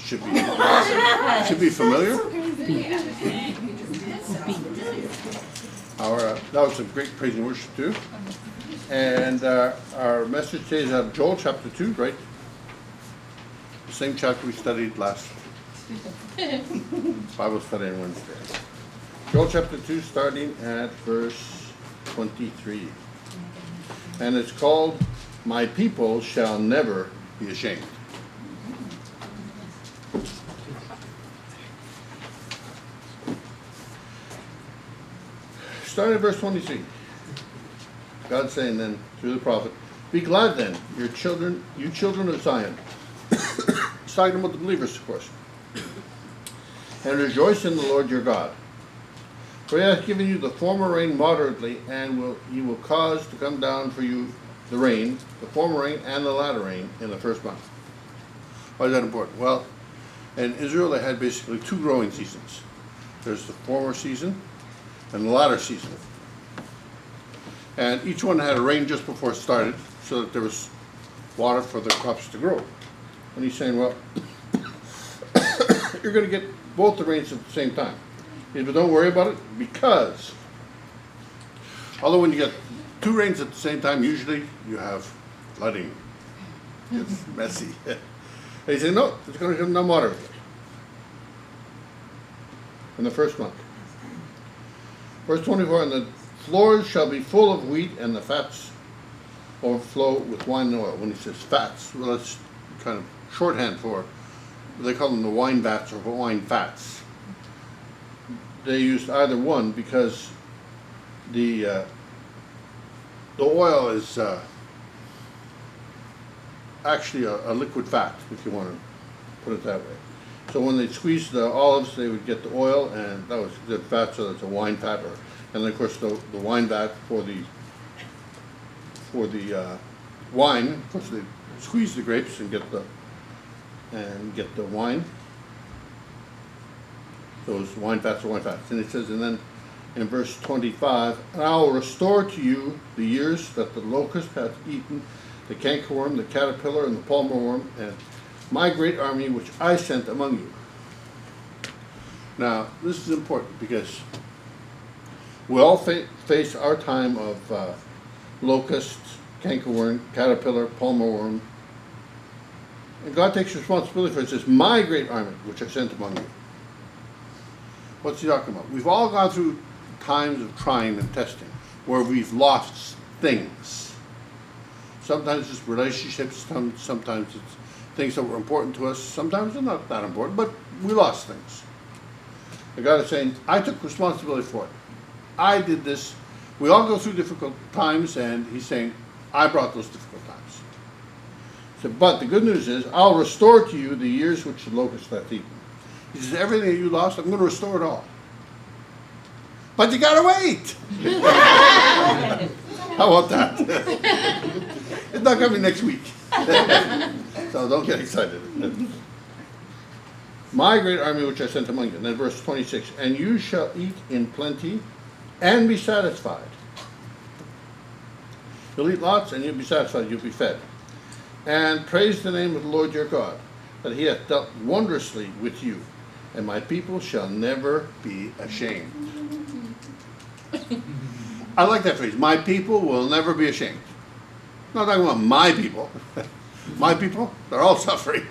should be familiar. That was a great praise and worship too. And our message today is out of Joel chapter 2, right? The same chapter we studied last Bible study on Wednesday. Joel chapter 2, starting at verse 23. And it's called, My People Shall Never Be Ashamed. Starting at verse 23. God saying then, through the prophet, Be glad then, you children of Zion. It's talking about the believers, of course. And rejoice in the Lord your God. For he hath given you the former rain moderately, and he will cause to come down for you the rain, the former rain and the latter rain, in the first month. Why is that important? Well, in Israel they had basically two growing seasons. There's the former season and the latter season. And each one had a rain just before it started, so that there was water for the crops to grow. And he's saying, well, you're going to get both the rains at the same time. But don't worry about it, because although when you get two rains at the same time, usually you have flooding. It's messy. And he said, no, it's going to come down moderately in the first month. Verse 24, and the floors shall be full of wheat, and the fats overflow with wine and oil. When he says fats, well, that's kind of shorthand for, they call them the wine vats or wine fats. They used either one because the oil is actually a liquid fat, if you want to put it that way. So when they squeezed the olives, they would get the oil, and that was the fat, so that's a wine fat. And then, of course, the wine vat for the wine. Of course, they squeeze the grapes and get the wine. Those wine fats are wine fats. And it says, and then in verse 25, and I will restore to you the years that the locust hath eaten, the cankerworm, the caterpillar, and the palmer worm, and my great army which I sent among you. Now, this is important because we all face our time of locust, cankerworm, caterpillar, palmer worm. And God takes responsibility for it. It says, my great army which I sent among you. What's he talking about? We've all gone through times of trying and testing where we've lost things. Sometimes it's relationships, sometimes it's things that were important to us, sometimes they're not that important, but we lost things. And God is saying, I took responsibility for it. I did this. We all go through difficult times, and he's saying, I brought those difficult times. So, but the good news is, I'll restore to you the years which the locust hath eaten. He says, everything that you lost, I'm going to restore it all. But you got to wait. How about that? It's not coming next week. So don't get excited. My great army which I sent among you. And then verse 26, and you shall eat in plenty and be satisfied. You'll eat lots and you'll be satisfied, you'll be fed. And praise the name of the Lord your God, that he hath dealt wondrously with you. And my people shall never be ashamed. I like that phrase. My people will never be ashamed. I'm not talking about my people. My people, they're all suffering.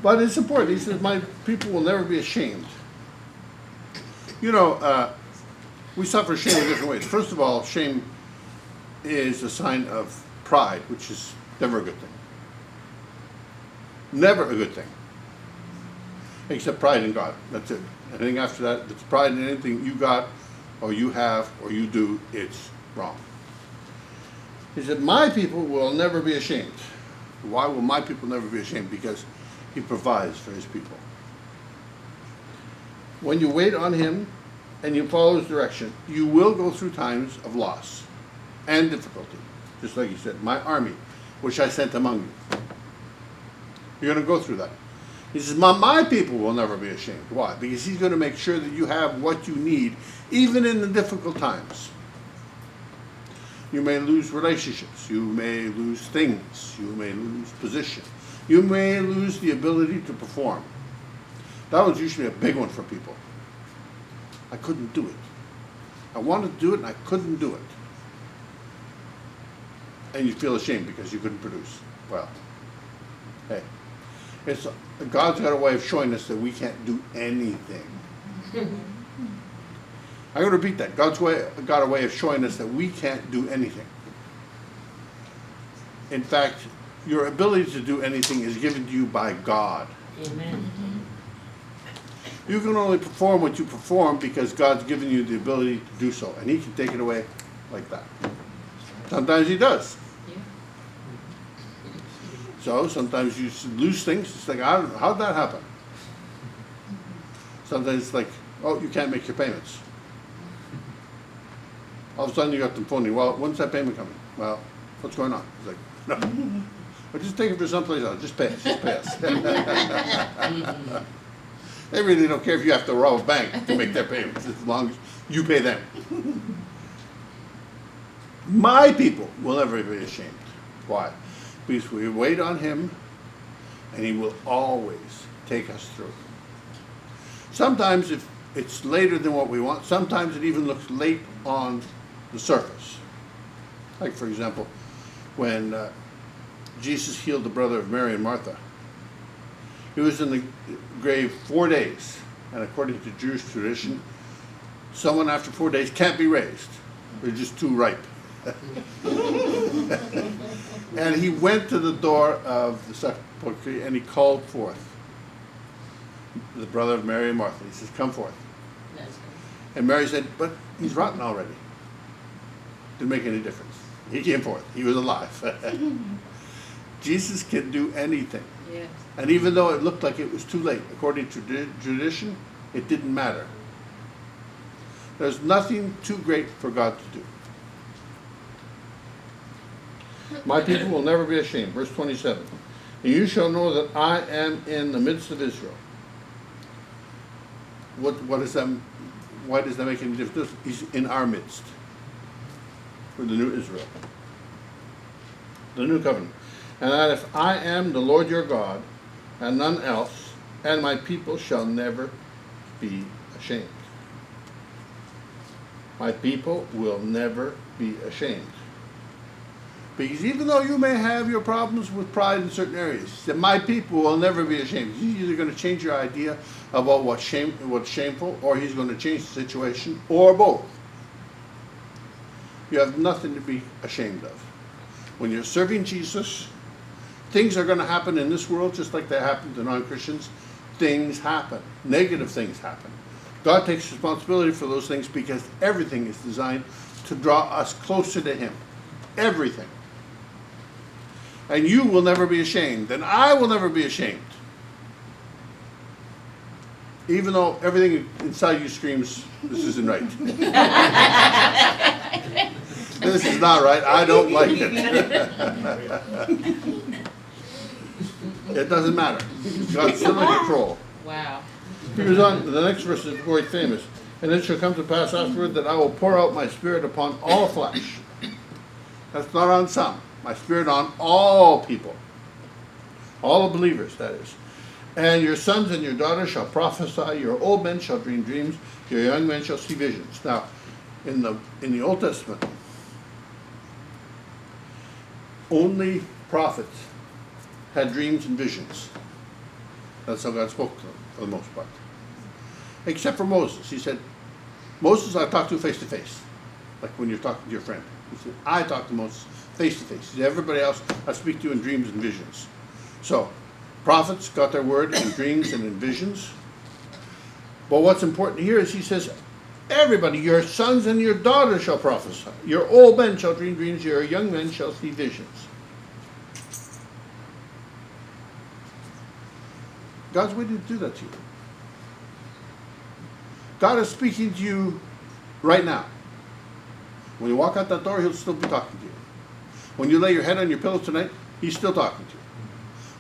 But it's important. He says, my people will never be ashamed. You know, we suffer shame in different ways. First of all, shame is a sign of pride, which is never a good thing. Never a good thing. Except pride in God. That's it. Anything after that, if it's pride in anything you got, or you have, or you do, it's wrong. He said, my people will never be ashamed. Why will my people never be ashamed? Because he provides for his people. When you wait on him and you follow his direction, you will go through times of loss and difficulty. Just like he said, my army, which I sent among you. You're going to go through that. He says, my people will never be ashamed. Why? Because he's going to make sure that you have what you need, even in the difficult times. You may lose relationships. You may lose things. You may lose position. You may lose the ability to perform. That was usually a big one for people. I couldn't do it. I wanted to do it and I couldn't do it. And you feel ashamed because you couldn't produce. Well, hey, God's got a way of showing us that we can't do anything. I'm going to repeat that. God's got a way of showing us that we can't do anything. In fact, your ability to do anything is given to you by God. Amen. You can only perform what you perform because God's given you the ability to do so. And He can take it away like that. Sometimes He does. Yeah. So sometimes you lose things. It's like, how'd that happen? Sometimes it's like, oh, you can't make your payments. All of a sudden you got them phoning. Well, when's that payment coming? Well, what's going on? It's like, no. Well, just take it for someplace else. Just pay us. Just pay us. They really don't care if you have to rob a bank to make their payments, as long as you pay them. My people will never be ashamed. Why? Because we wait on Him, and He will always take us through. Sometimes if it's later than what we want, sometimes it even looks late on the surface. Like, for example, when Jesus healed the brother of Mary and Martha. He was in the grave 4 days, and according to Jewish tradition, someone after 4 days can't be raised. They're just too ripe. And he went to the door of the sepulchre and he called forth the brother of Mary and Martha. He says, come forth. That's good. And Mary said, but he's rotten already. Didn't make any difference. He came forth. He was alive. Jesus can do anything. Yes. And even though it looked like it was too late, according to tradition, it didn't matter. There's nothing too great for God to do. My people will never be ashamed. Verse 27. And you shall know that I am in the midst of Israel. What is that? Why does that make any difference? He's in our midst. We're the new Israel. The new covenant. And that if I am the Lord your God, and none else, and my people shall never be ashamed. My people will never be ashamed. Because even though you may have your problems with pride in certain areas, that my people will never be ashamed. He's either going to change your idea about what's shameful, or He's going to change the situation, or both. You have nothing to be ashamed of. When you're serving Jesus, things are going to happen in this world just like they happen to non-Christians. Things happen. Negative things happen. God takes responsibility for those things because everything is designed to draw us closer to Him. Everything. And you will never be ashamed, and I will never be ashamed. Even though everything inside you screams, this isn't right. This is not right. I don't like it. It doesn't matter. God's still in control. Wow. He was on, the next verse is quite famous. And it shall come to pass afterward that I will pour out my Spirit upon all flesh. That's not on some. My Spirit on all people. All the believers, that is. And your sons and your daughters shall prophesy. Your old men shall dream dreams. Your young men shall see visions. Now, in the Old Testament, only prophets had dreams and visions. That's how God spoke to them, for the most part. Except for Moses. He said, Moses I talk to face to face. Like when you're talking to your friend. He said, I talk to Moses face to face. He said, everybody else, I speak to you in dreams and visions. So, prophets got their word in dreams and in visions. But what's important here is he says, everybody, your sons and your daughters shall prophesy. Your old men shall dream dreams. Your young men shall see visions. God's waiting to do that to you. God is speaking to you right now. When you walk out that door, He'll still be talking to you. When you lay your head on your pillow tonight, He's still talking to you.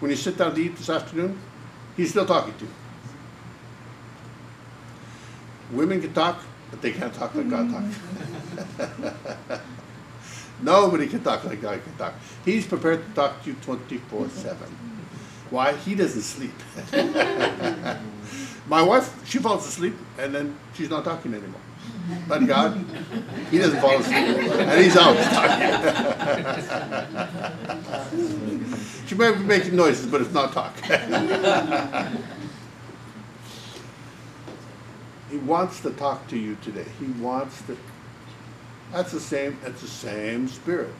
When you sit down to eat this afternoon, He's still talking to you. Women can talk, but they can't talk like God talks. Nobody can talk like God can talk. He's prepared to talk to you 24/7. Why? He doesn't sleep. My wife, she falls asleep and then she's not talking anymore. But God, he doesn't fall asleep and he's always talking. She may be making noises, but it's not talk. He wants to talk to you today. He wants to. That's the same spirit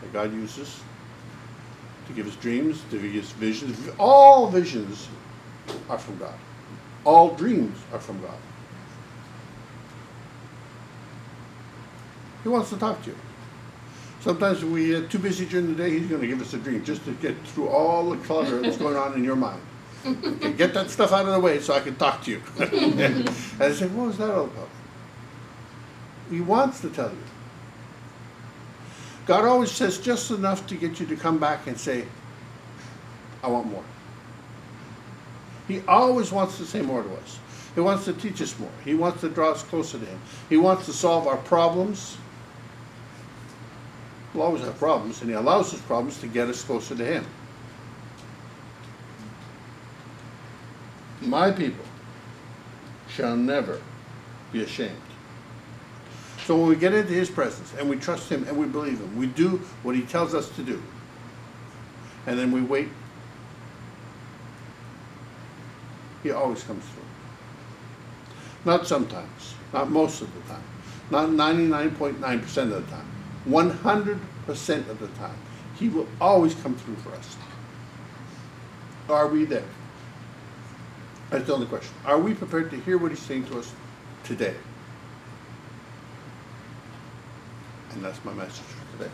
that God uses to give us dreams, to give us visions. All visions are from God. All dreams are from God. He wants to talk to you. Sometimes we are too busy during the day, he's going to give us a dream just to get through all the clutter that's going on in your mind. Okay, get that stuff out of the way so I can talk to you. And I say, what was that all about? He wants to tell you. God always says just enough to get you to come back and say, I want more. He always wants to say more to us. He wants to teach us more. He wants to draw us closer to him. He wants to solve our problems. We'll always have problems, and he allows those problems to get us closer to him. My people shall never be ashamed. So when we get into his presence and we trust him and we believe him, we do what he tells us to do. And then we wait. He always comes through. Not sometimes, not most of the time, not 99.9% of the time, 100% of the time. He will always come through for us. Are we there? That's the only question. Are we prepared to hear what he's saying to us today? And that's my message for today.